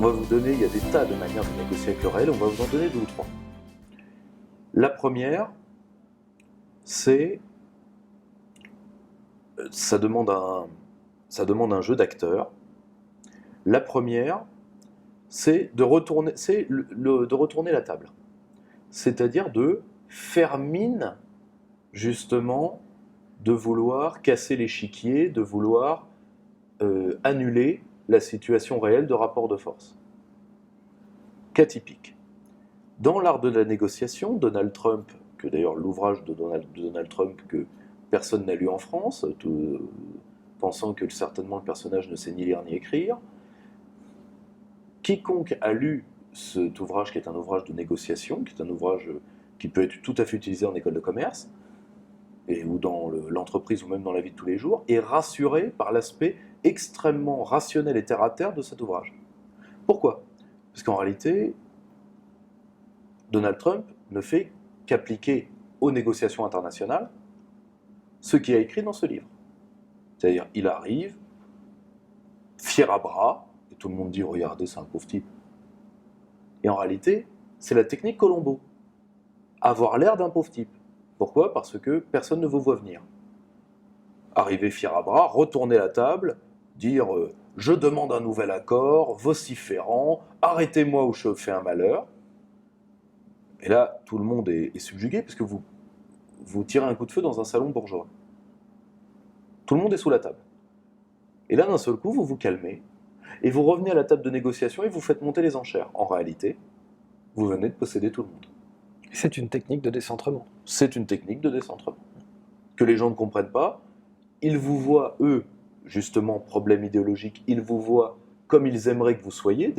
va vous donner, il y a des tas de manières de négocier avec le réel, on va vous en donner 2 ou 3. La première, c'est, ça demande un jeu d'acteurs. La première, c'est de retourner la table. C'est-à-dire de faire mine, justement, de vouloir casser l'échiquier, de vouloir annuler la situation réelle de rapport de force. Cas typique. Dans l'art de la négociation, Donald Trump, que d'ailleurs l'ouvrage de Donald Trump que personne n'a lu en France, pensant que certainement le personnage ne sait ni lire ni écrire, quiconque a lu cet ouvrage qui est un ouvrage de négociation, qui est un ouvrage qui peut être tout à fait utilisé en école de commerce, ou dans l'entreprise ou même dans la vie de tous les jours, est rassuré par l'aspect extrêmement rationnel et terre-à-terre de cet ouvrage. Pourquoi ? Parce qu'en réalité, Donald Trump ne fait qu'appliquer aux négociations internationales ce qu'il a écrit dans ce livre. C'est-à-dire, il arrive, fier à bras, et tout le monde dit « Regardez, c'est un pauvre type ». Et en réalité, c'est la technique Colombo. Avoir l'air d'un pauvre type. Pourquoi ? Parce que personne ne vous voit venir. Arriver fier à bras, retourner la table, dire « Je demande un nouvel accord, vociférant, arrêtez-moi ou je fais un malheur ». Et là, tout le monde est subjugué parce que vous tirez un coup de feu dans un salon bourgeois. Tout le monde est sous la table. Et là, d'un seul coup, vous vous calmez et vous revenez à la table de négociation et vous faites monter les enchères. En réalité, vous venez de posséder tout le monde. C'est une technique de décentrement. C'est une technique de décentrement. Que les gens ne comprennent pas, ils vous voient, eux, justement, problème idéologique, ils vous voient comme ils aimeraient que vous soyez.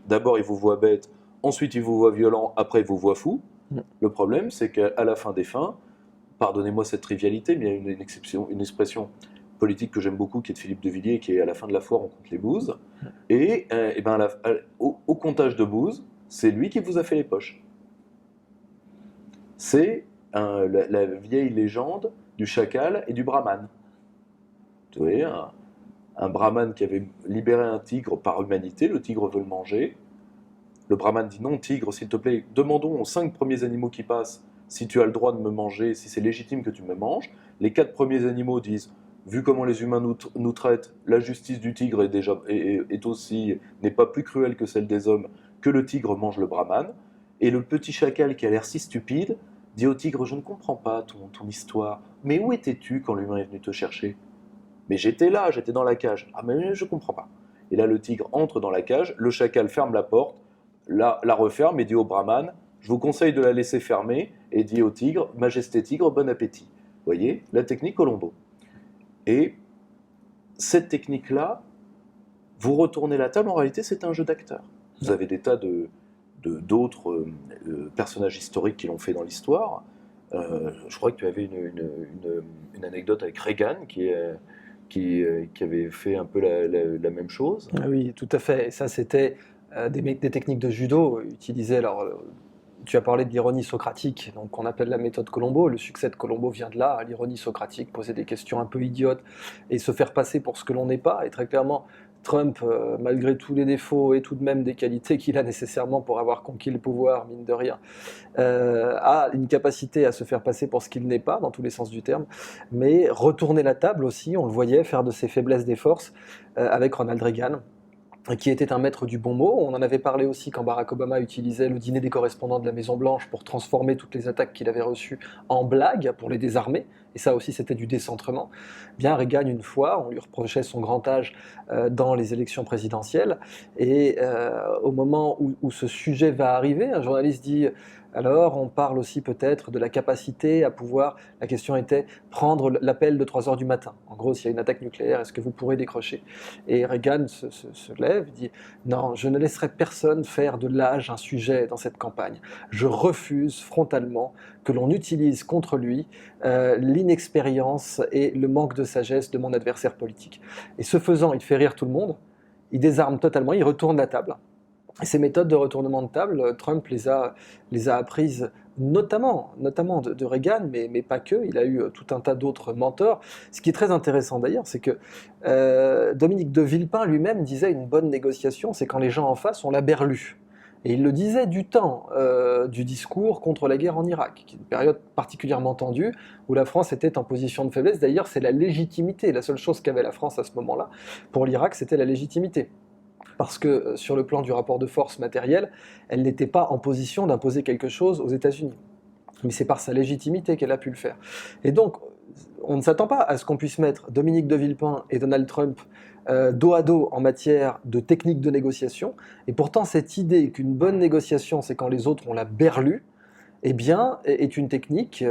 D'abord, ils vous voient bête, ensuite, ils vous voient violent, après, ils vous voient fou. Le problème, c'est qu'à la fin des fins, pardonnez-moi cette trivialité, mais il y a une expression politique que j'aime beaucoup, qui est de Philippe de Villiers, qui est à la fin de la foire, on compte les bouses. Et au comptage de bouses, c'est lui qui vous a fait les poches. C'est la vieille légende du chacal et du brahman. Vous voyez, un brahman qui avait libéré un tigre par humanité, le tigre veut le manger. Le brahman dit non, tigre, s'il te plaît, demandons aux 5 premiers animaux qui passent si tu as le droit de me manger, si c'est légitime que tu me manges. Les 4 premiers animaux disent, vu comment les humains nous traitent, la justice du tigre n'est pas plus cruelle que celle des hommes, que le tigre mange le brahman. Et le petit chacal qui a l'air si stupide dit au tigre, je ne comprends pas ton histoire, mais où étais-tu quand l'humain est venu te chercher ? Mais j'étais là, j'étais dans la cage. Ah mais je ne comprends pas. Et là le tigre entre dans la cage, le chacal ferme la porte, la referme et dit au brahman, je vous conseille de la laisser fermer, et dit au tigre, majesté tigre, bon appétit. Vous voyez, la technique Colombo. Et cette technique-là, vous retournez la table, en réalité c'est un jeu d'acteurs. Vous avez des tas d'autres personnages historiques qui l'ont fait dans l'histoire. Je crois que tu avais une anecdote avec Reagan qui avait fait un peu la même chose. Oui, tout à fait. Et ça, c'était des techniques de judo utilisées. Alors, tu as parlé de l'ironie socratique, donc qu'on appelle la méthode Colombo. Le succès de Colombo vient de là, l'ironie socratique, poser des questions un peu idiotes et se faire passer pour ce que l'on n'est pas. Et très clairement, Trump, malgré tous les défauts et tout de même des qualités qu'il a nécessairement pour avoir conquis le pouvoir, mine de rien, a une capacité à se faire passer pour ce qu'il n'est pas, dans tous les sens du terme, mais retourner la table aussi, on le voyait, faire de ses faiblesses des forces, avec Ronald Reagan, qui était un maître du bon mot. On en avait parlé aussi quand Barack Obama utilisait le dîner des correspondants de la Maison-Blanche pour transformer toutes les attaques qu'il avait reçues en blagues pour les désarmer, et ça aussi c'était du décentrement. Bien, Reagan, une fois, on lui reprochait son grand âge dans les élections présidentielles, et au moment où ce sujet va arriver, un journaliste dit alors on parle aussi peut-être de la capacité à pouvoir, la question était, prendre l'appel de 3h du matin. En gros, s'il y a une attaque nucléaire, est-ce que vous pourrez décrocher ? Et Reagan se lève, dit « Non, je ne laisserai personne faire de l'âge un sujet dans cette campagne. Je refuse frontalement que l'on utilise contre lui l'inexpérience et le manque de sagesse de mon adversaire politique. » Et ce faisant, il fait rire tout le monde, il désarme totalement, il retourne la table. Et ces méthodes de retournement de table, Trump les a apprises notamment de Reagan, mais pas que. Il a eu tout un tas d'autres mentors. Ce qui est très intéressant d'ailleurs, c'est que Dominique de Villepin lui-même disait une bonne négociation, c'est quand les gens en face ont la berlue. Et il le disait du temps du discours contre la guerre en Irak, qui est une période particulièrement tendue, où la France était en position de faiblesse. D'ailleurs, c'est la légitimité. La seule chose qu'avait la France à ce moment-là pour l'Irak, c'était la légitimité. Parce que sur le plan du rapport de force matériel, elle n'était pas en position d'imposer quelque chose aux États-Unis. Mais c'est par sa légitimité qu'elle a pu le faire. Et donc, on ne s'attend pas à ce qu'on puisse mettre Dominique de Villepin et Donald Trump dos à dos en matière de technique de négociation. Et pourtant, cette idée qu'une bonne négociation, c'est quand les autres ont la berlue, eh bien, est une technique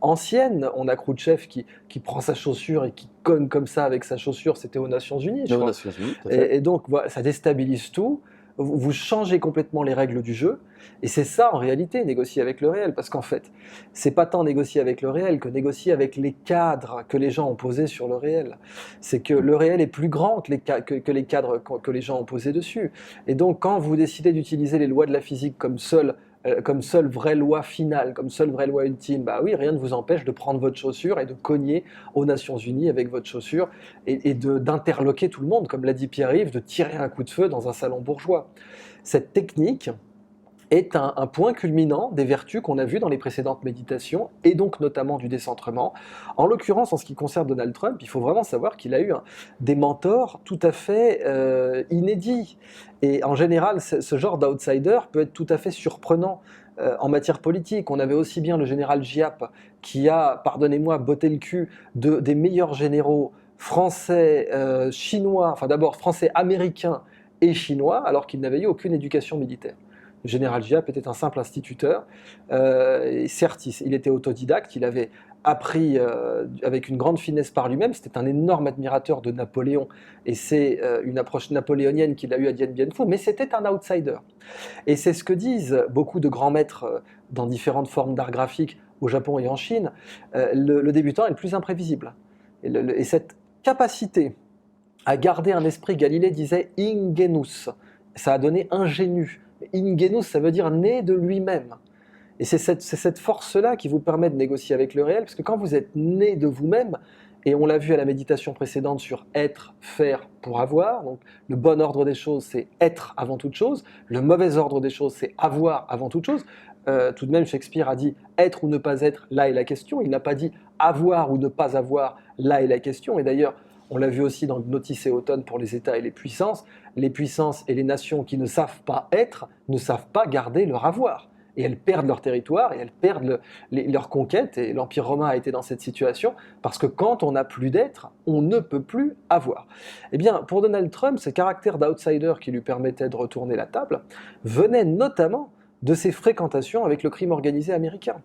ancienne. On a Khrouchtchev qui prend sa chaussure et qui cogne comme ça avec sa chaussure, c'était aux Nations Unies, je Aux crois. Nations Unies, tout à fait. Et donc, voilà, ça déstabilise tout. Vous changez complètement les règles du jeu. Et c'est ça, en réalité, négocier avec le réel. Parce qu'en fait, c'est pas tant négocier avec le réel que négocier avec les cadres que les gens ont posés sur le réel. C'est que le réel est plus grand que les cadres que les gens ont posés dessus. Et donc, quand vous décidez d'utiliser les lois de la physique comme seule vraie loi finale, comme seule vraie loi ultime, bah oui, rien ne vous empêche de prendre votre chaussure et de cogner aux Nations Unies avec votre chaussure et d'interloquer tout le monde, comme l'a dit Pierre-Yves, de tirer un coup de feu dans un salon bourgeois. Cette technique est un point culminant des vertus qu'on a vues dans les précédentes méditations, et donc notamment du décentrement. En l'occurrence, en ce qui concerne Donald Trump, il faut vraiment savoir qu'il a eu des mentors tout à fait inédits. Et en général, ce genre d'outsider peut être tout à fait surprenant en matière politique. On avait aussi bien le général Giap, qui a, pardonnez-moi, botté le cul des meilleurs généraux français, chinois, enfin d'abord français, américains et chinois, alors qu'il n'avait eu aucune éducation militaire. Le général Giap était un simple instituteur. Et certes, il était autodidacte, il avait appris avec une grande finesse par lui-même. C'était un énorme admirateur de Napoléon, et c'est une approche napoléonienne qu'il a eue à Dien Bien Phu, mais c'était un outsider. Et c'est ce que disent beaucoup de grands maîtres dans différentes formes d'art graphique au Japon et en Chine. Le débutant est le plus imprévisible. Et cette capacité à garder un esprit, Galilée disait ingenus, ça a donné ingénu. Ingenus, ça veut dire né de lui-même. Et c'est cette force-là qui vous permet de négocier avec le réel, parce que quand vous êtes né de vous-même, et on l'a vu à la méditation précédente sur être, faire pour avoir, donc le bon ordre des choses, c'est être avant toute chose, le mauvais ordre des choses, c'est avoir avant toute chose. Tout de même, Shakespeare a dit être ou ne pas être, là est la question. Il n'a pas dit avoir ou ne pas avoir, là est la question. Et d'ailleurs, on l'a vu aussi dans Gnotis et Automne pour les États et les puissances et les nations qui ne savent pas être, ne savent pas garder leur avoir. Et elles perdent leur territoire, et elles perdent leur conquête, et l'Empire romain a été dans cette situation, parce que quand on n'a plus d'être, on ne peut plus avoir. Eh bien, pour Donald Trump, ce caractère d'outsider qui lui permettait de retourner la table, venait notamment de ses fréquentations avec le crime organisé américain.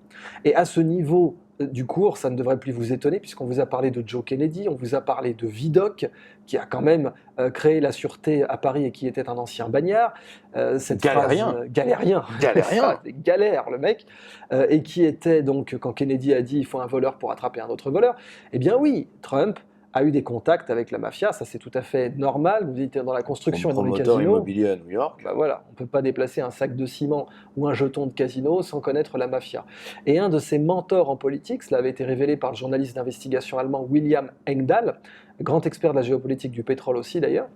Et à ce niveau du cours, ça ne devrait plus vous étonner, puisqu'on vous a parlé de Joe Kennedy, on vous a parlé de Vidocq, qui a quand même créé la sûreté à Paris et qui était un ancien bagnard. Galérien. Galérien. Galérien. Galère, le mec. Et qui était donc, quand Kennedy a dit il faut un voleur pour attraper un autre voleur, eh bien oui, Trump a eu des contacts avec la mafia, ça c'est tout à fait normal. Vous dites dans la construction et dans les Promoteur casinos. immobilier à New York. Bah voilà, on ne peut pas déplacer un sac de ciment ou un jeton de casino sans connaître la mafia. Et un de ses mentors en politique, cela avait été révélé par le journaliste d'investigation allemand William Engdahl, grand expert de la géopolitique du pétrole aussi d'ailleurs.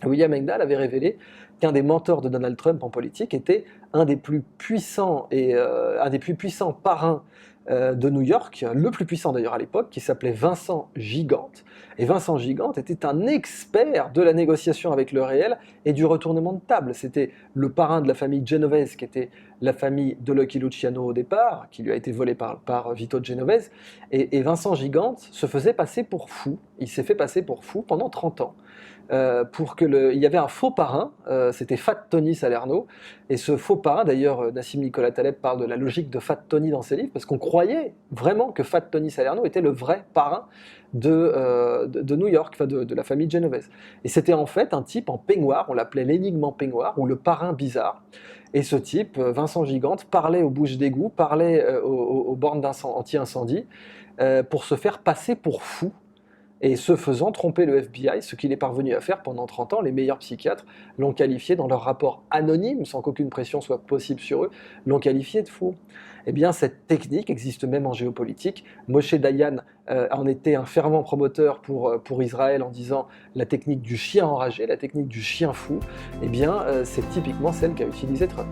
William Engdahl avait révélé qu'un des mentors de Donald Trump en politique était un des plus puissants parrains de New York, le plus puissant d'ailleurs à l'époque, qui s'appelait Vincent Gigante. Et Vincent Gigante était un expert de la négociation avec le réel et du retournement de table. C'était le parrain de la famille Genovese, qui était la famille de Lucky Luciano au départ, qui lui a été volée par Vito Genovese. Et Vincent Gigante se faisait passer pour fou. Il s'est fait passer pour fou pendant 30 ans. Il y avait un faux parrain, c'était Fat Tony Salerno, et ce faux parrain, d'ailleurs Nassim Nicolas Taleb parle de la logique de Fat Tony dans ses livres, parce qu'on croyait vraiment que Fat Tony Salerno était le vrai parrain de New York, enfin de la famille Genovese. Et c'était en fait un type en peignoir, on l'appelait l'énigme en peignoir, ou le parrain bizarre. Et ce type, Vincent Gigante, parlait aux bouches d'égout, parlait aux bornes anti-incendie, pour se faire passer pour fou. et ce faisant tromper le FBI, ce qu'il est parvenu à faire pendant 30 ans. Les meilleurs psychiatres l'ont qualifié dans leur rapport anonyme, sans qu'aucune pression soit possible sur eux, l'ont qualifié de fou. Eh bien, cette technique existe même en géopolitique. Moshe Dayan en était un fervent promoteur pour Israël en disant la technique du chien enragé, la technique du chien fou. Eh bien, c'est typiquement celle qu'a utilisée Trump.